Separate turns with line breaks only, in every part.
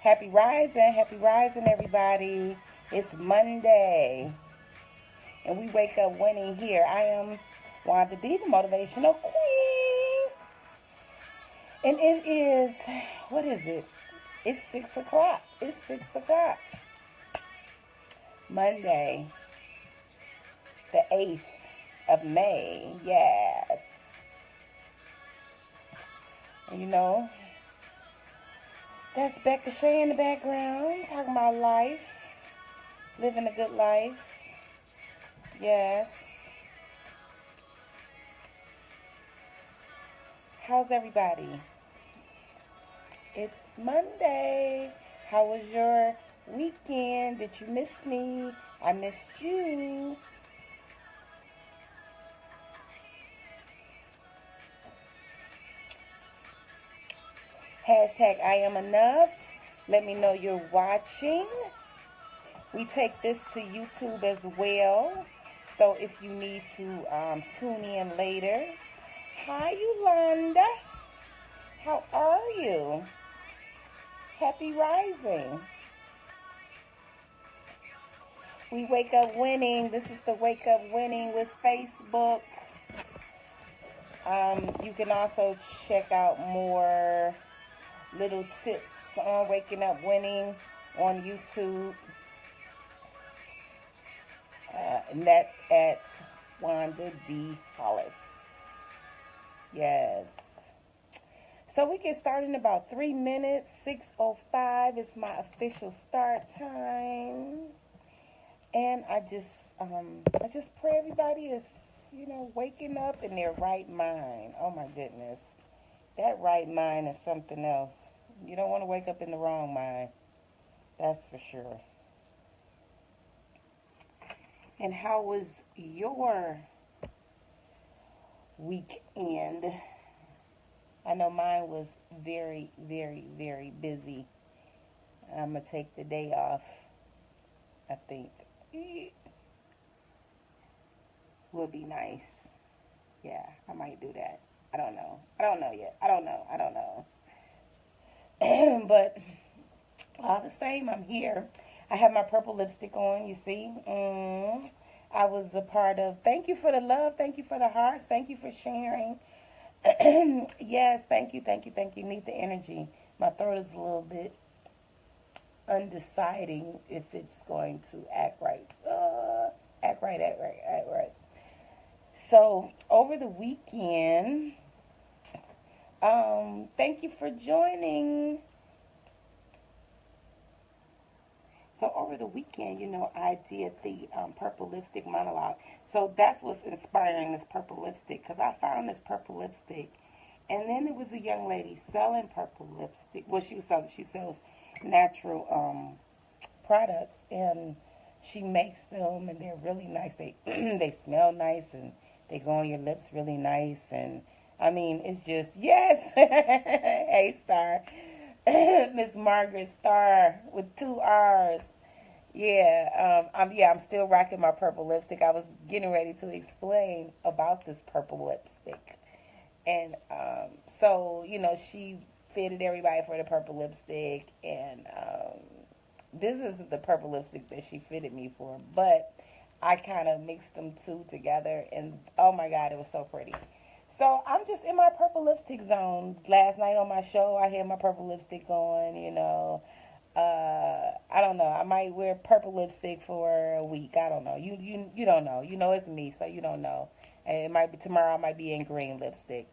happy rising, everybody. It's Monday, and we wake up winning here. I am Wanda D, the motivational queen, and it is, what is it? It's 6 o'clock. It's 6 o'clock. Monday, the 8th of May. Yes. And that's Becca Shea in the background, talking about life, living a good life. Yes. How's everybody? It's Monday. How was your weekend? Did you miss me? I missed you. Hashtag I am enough. Let me know you're watching. We take this to YouTube as well. So if you need to tune in later. Hi, Yolanda. How are you? Happy rising. We wake up winning. This is the Wake Up Winning with Facebook. You can also check out more little tips on waking up winning on YouTube. And that's at Wanda D. Hollis. Yes. So we get started in about 3 minutes. 6:05 is my official start time. And I just pray everybody is, waking up in their right mind. Oh my goodness. That right mind is something else. You don't want to wake up in the wrong mind. That's for sure. And how was your weekend? I know mine was very, very, very busy. I'm going to take the day off, I think. Would be nice. Yeah, I might do that. I don't know. I don't know yet. I don't know. But all the same, I'm here. I have my purple lipstick on, you see. I was a part of, thank you for the love. Thank you for the hearts. Thank you for sharing. Yes, thank you. Need the energy. My throat is a little bit undeciding if it's going to act right. Act right. So, over the weekend, thank you for joining. So over the weekend, I did the purple lipstick monologue. So that's what's inspiring this purple lipstick, because I found this purple lipstick. And then it was a young lady selling purple lipstick. Well, she sells natural products, and she makes them, and they're really nice. They they smell nice, and they go on your lips really nice. And I mean, it's just, yes. Hey, Star. Miss Margaret Starr with 2 R's. Yeah, I'm still rocking my purple lipstick. I was getting ready to explain about this purple lipstick. And so, she fitted everybody for the purple lipstick. And this isn't the purple lipstick that she fitted me for. But I kind of mixed them two together. And, oh, my God, it was so pretty. So I'm just in my purple lipstick zone. Last night on my show, I had my purple lipstick on, I don't know. I might wear purple lipstick for a week. I don't know. You don't know. It's me, so you don't know. And it might be tomorrow. I might be in green lipstick.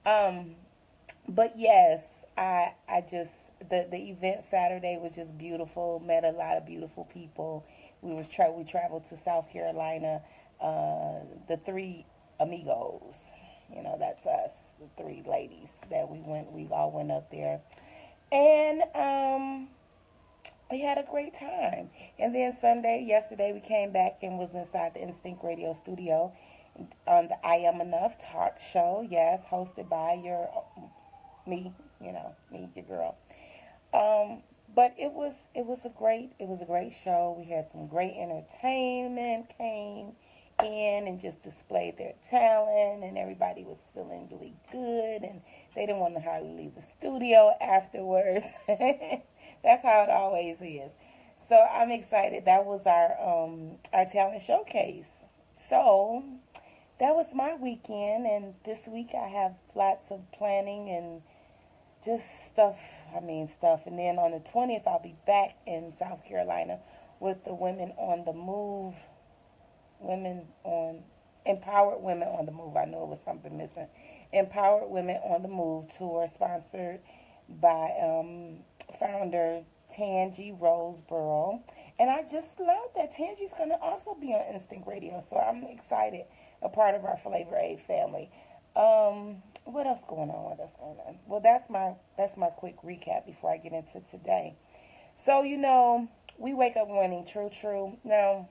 But yes, I just the event Saturday was just beautiful. Met a lot of beautiful people. We traveled to South Carolina. The 3 amigos. That's us, the 3 ladies that we all went up there. And we had a great time. And then yesterday, we came back and was inside the Instinct Radio studio on the I Am Enough talk show. Yes, hosted by me, your girl. But it was a great show. We had some great entertainment came in and just displayed their talent, and everybody was feeling really good, and they didn't want to hardly leave the studio afterwards. That's how it always is. So I'm excited. That was our talent showcase. So that was my weekend, and this week I have lots of planning and just stuff. I mean stuff. And then on the 20th I'll be back in South Carolina with the Women on the Move, Women on Empowered Women on the Move. I know it was something missing. Empowered Women on the Move tour sponsored by founder Tangi Roseborough. And I just learned that Tangi's going to also be on Instinct Radio. So I'm excited, a part of our Flavor Aid family. What else going on? What else going on? Well, that's my quick recap before I get into today. So we wake up winning. True, true. Now,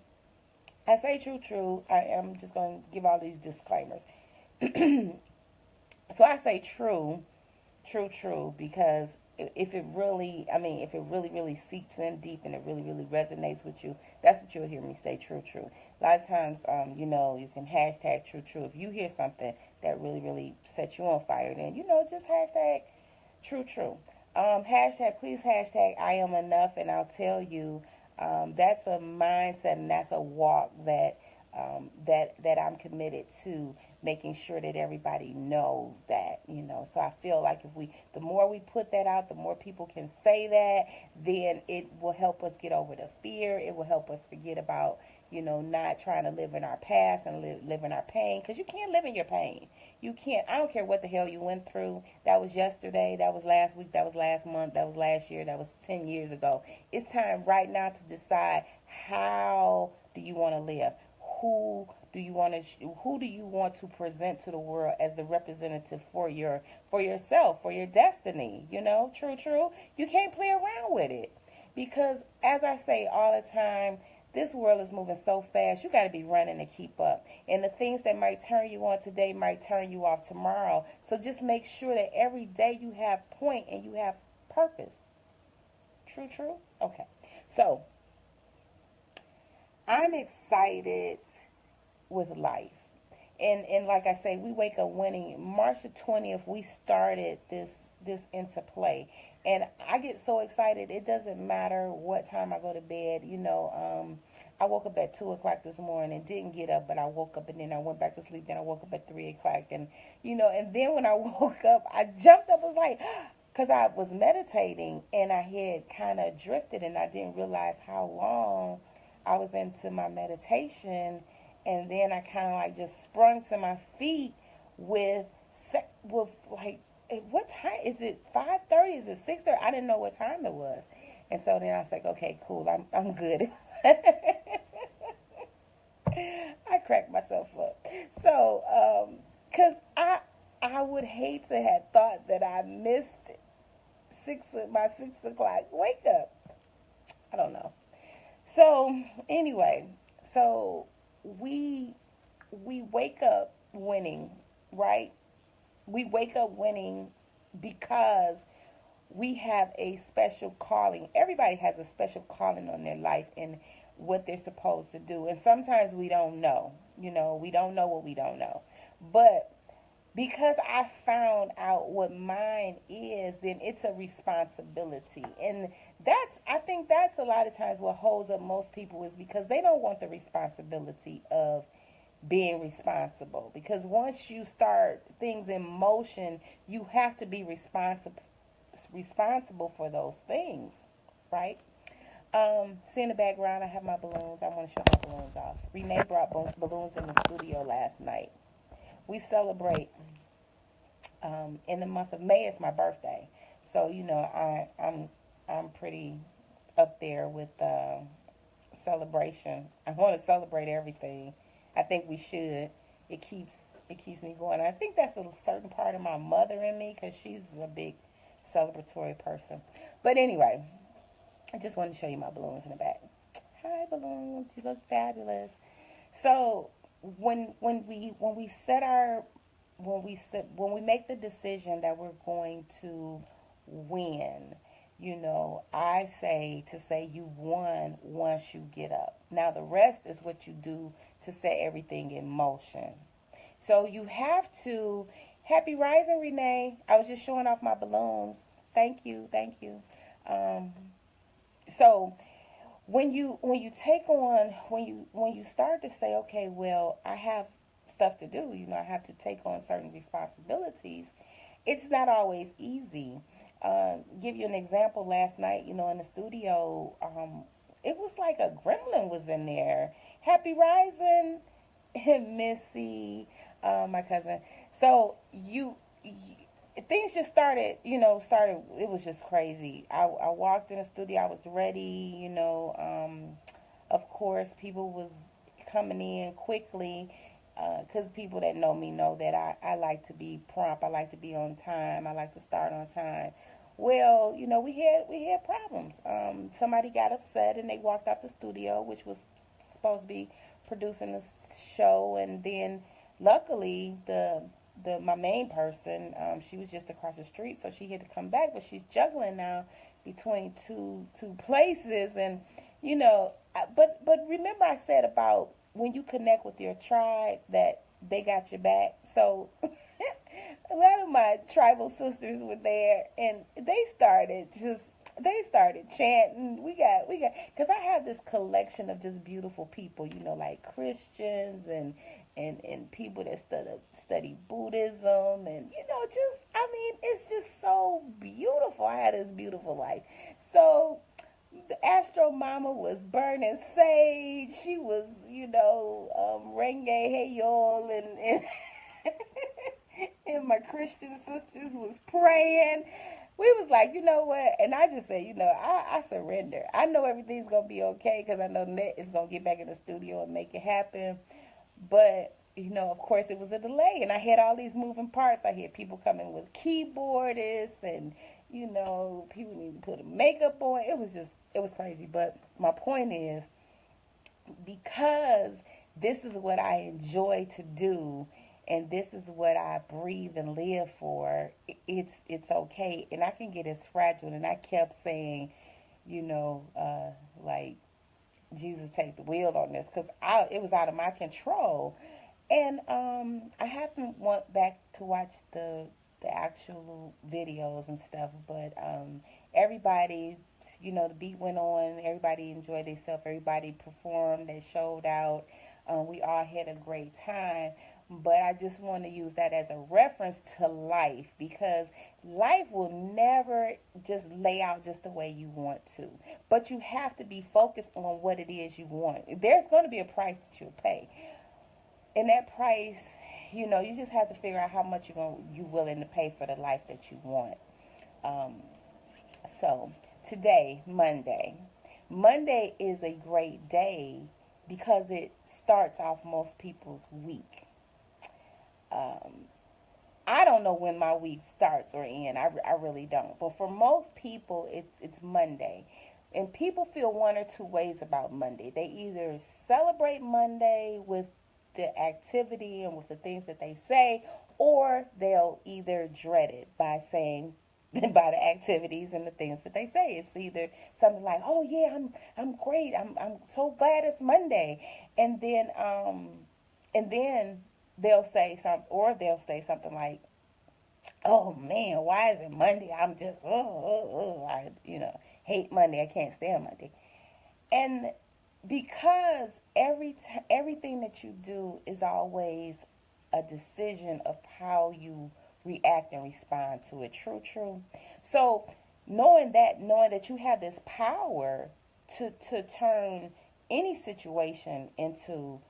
I say true, true. I am just going to give all these disclaimers. So I say true, true, true, because if it really, I mean, if it really, really seeps in deep and it really, really resonates with you, that's what you'll hear me say, true, true. A lot of times, you can hashtag true, true. If you hear something that really, really sets you on fire, then, just hashtag true, true. Please hashtag I am enough, and I'll tell you, that's a mindset and that's a walk that I'm committed to making sure that everybody knows that. So I feel like the more we put that out, the more people can say that, then it will help us get over the fear. It will help us forget about, not trying to live in our past and live in our pain, because you can't live in your pain. You can't. I don't care what the hell you went through. That was yesterday. That was last week. That was last month. That was last year. That was 10 years ago. It's time right now to decide, how do you want to live? Who do you want to present to the world as the representative for yourself, for your destiny? True, true. You can't play around with it, because as I say all the time, this world is moving so fast. You got to be running to keep up. And the things that might turn you on today might turn you off tomorrow. So just make sure that every day you have point and you have purpose. True, true. Okay. So I'm excited with life. And like I say, we wake up winning. March the 20th, we started this into play. And I get so excited, it doesn't matter what time I go to bed. I woke up at 2 o'clock this morning, didn't get up, but I woke up, and then I went back to sleep. Then I woke up at 3 o'clock. And then when I woke up, I jumped up. I was like, because I was meditating, and I had kind of drifted, and I didn't realize how long I was into my meditation. And then I kind of like just sprung to my feet with like, what time is it? 5:30? Is it 6:30? I didn't know what time it was. And so then I was like, okay, cool, I'm good. I cracked myself up. So, cause I would hate to have thought that I missed my 6 o'clock wake up. I don't know. So anyway, so we wake up winning, right? We wake up winning because we have a special calling. Everybody has a special calling on their life and what they're supposed to do. And sometimes we don't know. We don't know what we don't know. But because I found out what mine is, then it's a responsibility. And I think that's a lot of times what holds up most people, is because they don't want the responsibility of being responsible. Because once you start things in motion, you have to be responsible for those things, right? See in the background, I have my balloons. I want to show my balloons off. Renee brought balloons in the studio last night. We celebrate in the month of May. It's my birthday, so I'm pretty up there with celebration. I want to celebrate everything. I think we should. It keeps me going. I think that's a certain part of my mother in me, because she's a big celebratory person. But anyway, I just wanted to show you my balloons in the back. Hi, balloons! You look fabulous. So when we make the decision that we're going to win, I say you've won once you get up. Now the rest is what you do to set everything in motion. So you have to. Happy rising, Renee. I was just showing off my balloons. Thank you. So when you start to say, okay, well, I have stuff to do, I have to take on certain responsibilities. It's not always easy. Give you an example. Last night, in the studio, it was like a gremlin was in there. Happy Rising, Missy, my cousin. So things just started. It was just crazy. I walked in the studio. I was ready. Of course, people was coming in quickly because people that know me know that I like to be prompt. I like to be on time. I like to start on time. Well, we had problems. Somebody got upset and they walked out the studio, which was supposed to be producing the show, and then luckily the my main person, she was just across the street, so she had to come back, but she's juggling now between two places, and but remember I said about when you connect with your tribe that they got your back. So a lot of my tribal sisters were there, and they started chanting. We got because I have this collection of just beautiful people, like Christians and people that study Buddhism, and just I mean, it's just so beautiful. I had this beautiful life. So the Astro Mama was burning sage. She was, Renge Hey and and my Christian sisters was praying. We was like, you know what? And I just said, I surrender. I know everything's going to be okay because I know Net is going to get back in the studio and make it happen. But, of course, it was a delay. And I had all these moving parts. I had people coming with keyboardists and, people need to put a makeup on. It was crazy. But my point is, because this is what I enjoy to do, and this is what I breathe and live for, it's okay. And I can get as fragile. And I kept saying, like, Jesus, take the wheel on this, because it was out of my control. And I haven't went back to watch the actual videos and stuff, but everybody, the beat went on. Everybody enjoyed themselves. Everybody performed. They showed out. We all had a great time. But I just want to use that as a reference to life, because life will never just lay out just the way you want to. But you have to be focused on what it is you want. There's going to be a price that you'll pay. And that price, you just have to figure out how much you're willing to pay for the life that you want. So today, Monday. Monday is a great day because it starts off most people's week. I don't know when my week starts or ends. I really don't. But for most people, it's Monday. And people feel one or two ways about Monday. They either celebrate Monday with the activity and with the things that they say, or they'll either dread it by saying by the activities and the things that they say. It's either something like, "Oh yeah, I'm great. I'm so glad it's Monday," and then they'll say something like, "Oh man, why is it Monday? I'm just I hate Monday. I can't stand Monday." And because everything that you do is always a decision of how you react and respond to it. True. So knowing that you have this power to turn any situation into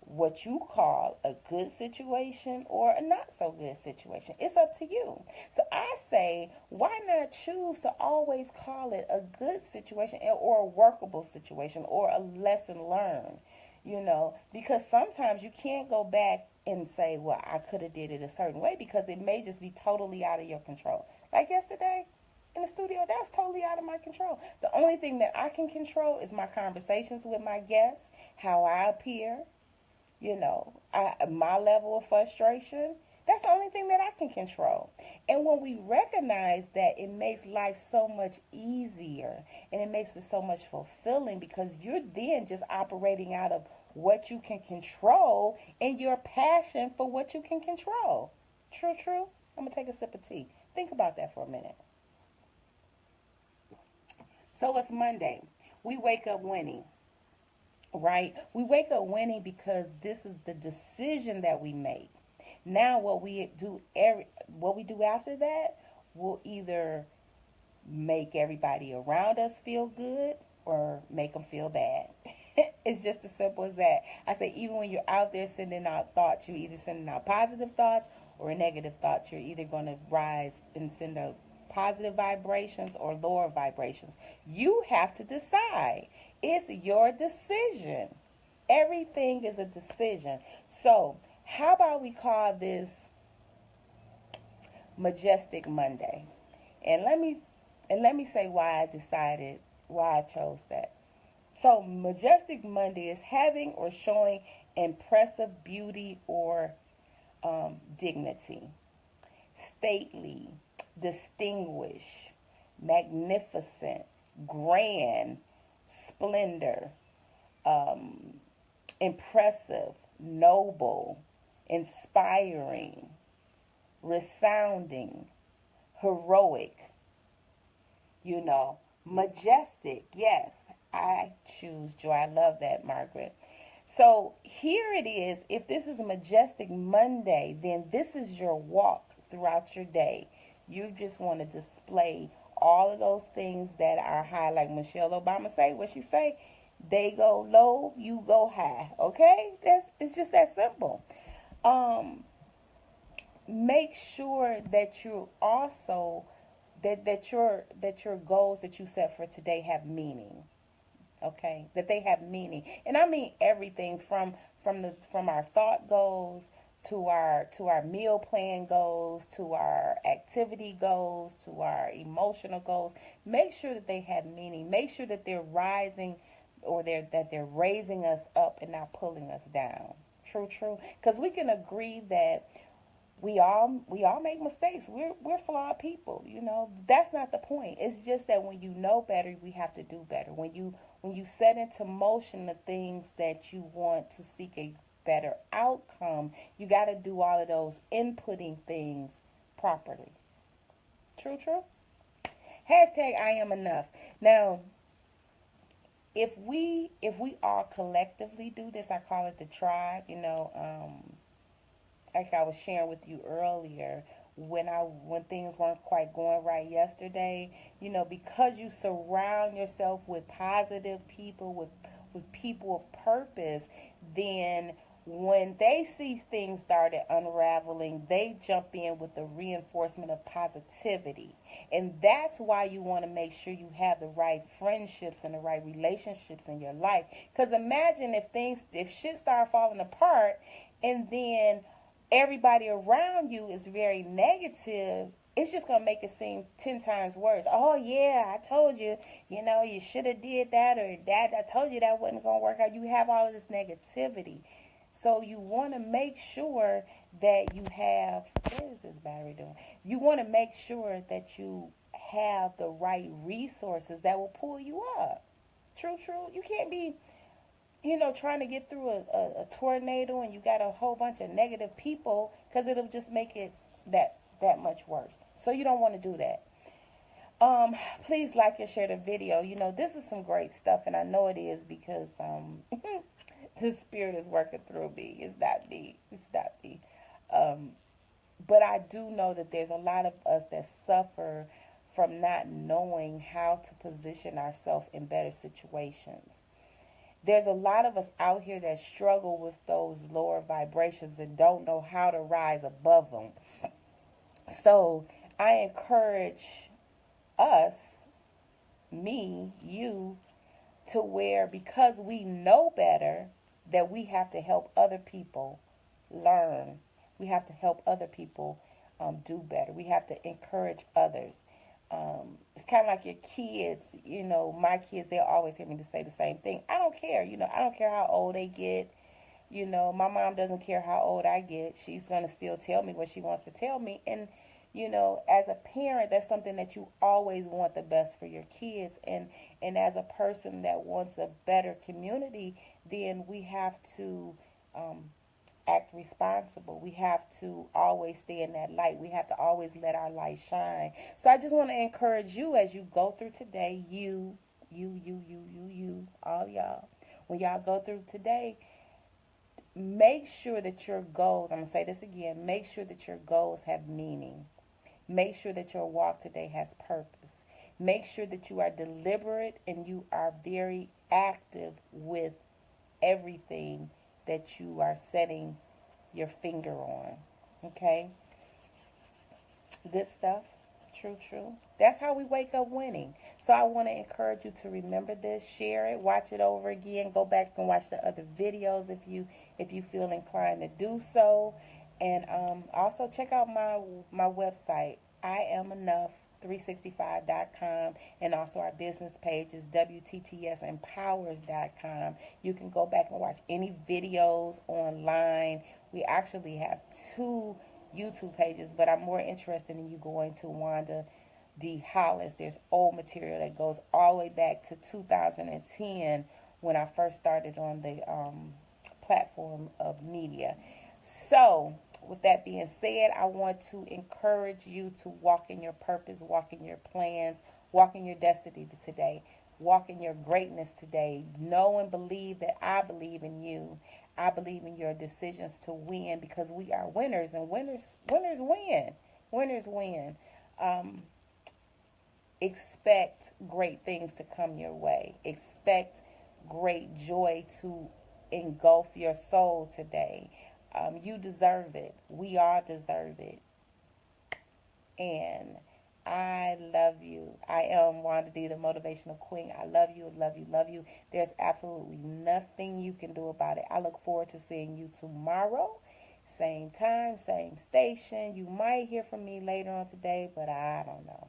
what you call a good situation or a not so good situation. It's up to you. So I say, why not choose to always call it a good situation or a workable situation or a lesson learned? Because sometimes you can't go back and say, well, I could have did it a certain way, because it may just be totally out of your control. Like yesterday in the studio, that's totally out of my control. The only thing that I can control is my conversations with my guests, how I appear, my level of frustration. That's the only thing that I can control. And when we recognize that, it makes life so much easier and it makes it so much fulfilling, because you're then just operating out of what you can control and your passion for what you can control. True. I'm going to take a sip of tea. Think about that for a minute. So it's Monday. We wake up winning, right? We wake up winning because this is the decision that we make. Now what we do after that will either make everybody around us feel good or make them feel bad. It's just as simple as that. I say, even when you're out there sending out thoughts, you're either sending out positive thoughts or negative thoughts. You're either going to rise and send out positive vibrations or lower vibrations. You have to decide. It's your decision. Everything is a decision. So, how about we call this Majestic Monday? And let me say why I chose that. So, Majestic Monday is having or showing impressive beauty or dignity, stately, distinguished, magnificent, grand, splendor, um, impressive, noble, inspiring, resounding, heroic, majestic. Yes, I choose joy. I love that, Margaret. So here it is. If this is a Majestic Monday, then this is your walk throughout your day. You just want to display all of those things that are high, like Michelle Obama say. What she say? They go low, you go high. Okay, it's just that simple. Um, Make sure that you also that your goals that you set for today have meaning. Okay, that they have meaning, and I mean everything from our thought goals to our meal plan goals, to our activity goals, to our emotional goals. Make sure that they have meaning. Make sure that they're rising, or they're raising us up and not pulling us down. True, true. Because we can agree that we all make mistakes. We're flawed people. That's not the point. It's just that when you know better, we have to do better. When you set into motion the things that you want to seek a better outcome, you got to do all of those inputting things properly. True, true. Hashtag I am enough. Now, if we all collectively do this, I call it the tribe. Like I was sharing with you earlier, when things weren't quite going right yesterday, because you surround yourself with positive people, with people of purpose, then when they see things started unraveling, they jump in with the reinforcement of positivity. And that's why you want to make sure you have the right friendships and the right relationships in your life. Because imagine if shit start falling apart, and then everybody around you is very negative. It's just going to make it seem 10 times worse. Oh, yeah, I told you, you should have did that, or that, I told you that wasn't going to work out. You have all of this negativity. So you want to make sure that you have, what is this battery doing? You want to make sure that you have the right resources that will pull you up. True, true. You can't be trying to get through a tornado and you got a whole bunch of negative people, because it'll just make it that much worse. So you don't want to do that. Please like and share the video. This is some great stuff, and I know it is because the spirit is working through me. It's not me. It's not me. Um, but I do know that there's a lot of us that suffer from not knowing how to position ourselves in better situations. There's a lot of us out here that struggle with those lower vibrations and don't know how to rise above them. So I encourage us, me, you, to where, because we know better, that we have to help other people learn. We have to help other people do better. We have to encourage others. It's kind of like your kids. My kids, they'll always hear me to say the same thing. I don't care. I don't care how old they get. My mom doesn't care how old I get. She's going to still tell me what she wants to tell me. And, as a parent, that's something that you always want the best for your kids. And as a person that wants a better community, then we have to act responsible. We have to always stay in that light. We have to always let our light shine. So I just want to encourage you as you go through today, you, all y'all. When y'all go through today, make sure that your goals, I'm going to say this again, make sure that your goals have meaning. Make sure that your walk today has purpose. Make sure that you are deliberate and you are very active with everything that you are setting your finger on. Okay? Good stuff. True, true. That's how we wake up winning. So I want to encourage you to remember this, share it, watch it over again, go back and watch the other videos if you feel inclined to do so. And also check out my website, IamEnough365.com, and also our business page is WTTSempowers.com. You can go back and watch any videos online. We actually have two YouTube pages, but I'm more interested in you going to Wanda D. Hollis. There's old material that goes all the way back to 2010 when I first started on the platform of media. So, with that being said, I want to encourage you to walk in your purpose, walk in your plans, walk in your destiny today. Walk in your greatness today. Know and believe that I believe in you. I believe in your decisions to win because we are winners, and winners win. Winners win. Expect great things to come your way. Expect great joy to engulf your soul today. You deserve it. We all deserve it. And I love you. I am Wanda D, the motivational queen. I love you, love you, love you. There's absolutely nothing you can do about it. I look forward to seeing you tomorrow. Same time, same station. You might hear from me later on today, but I don't know.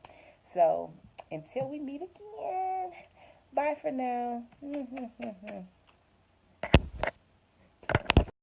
So until we meet again, bye for now.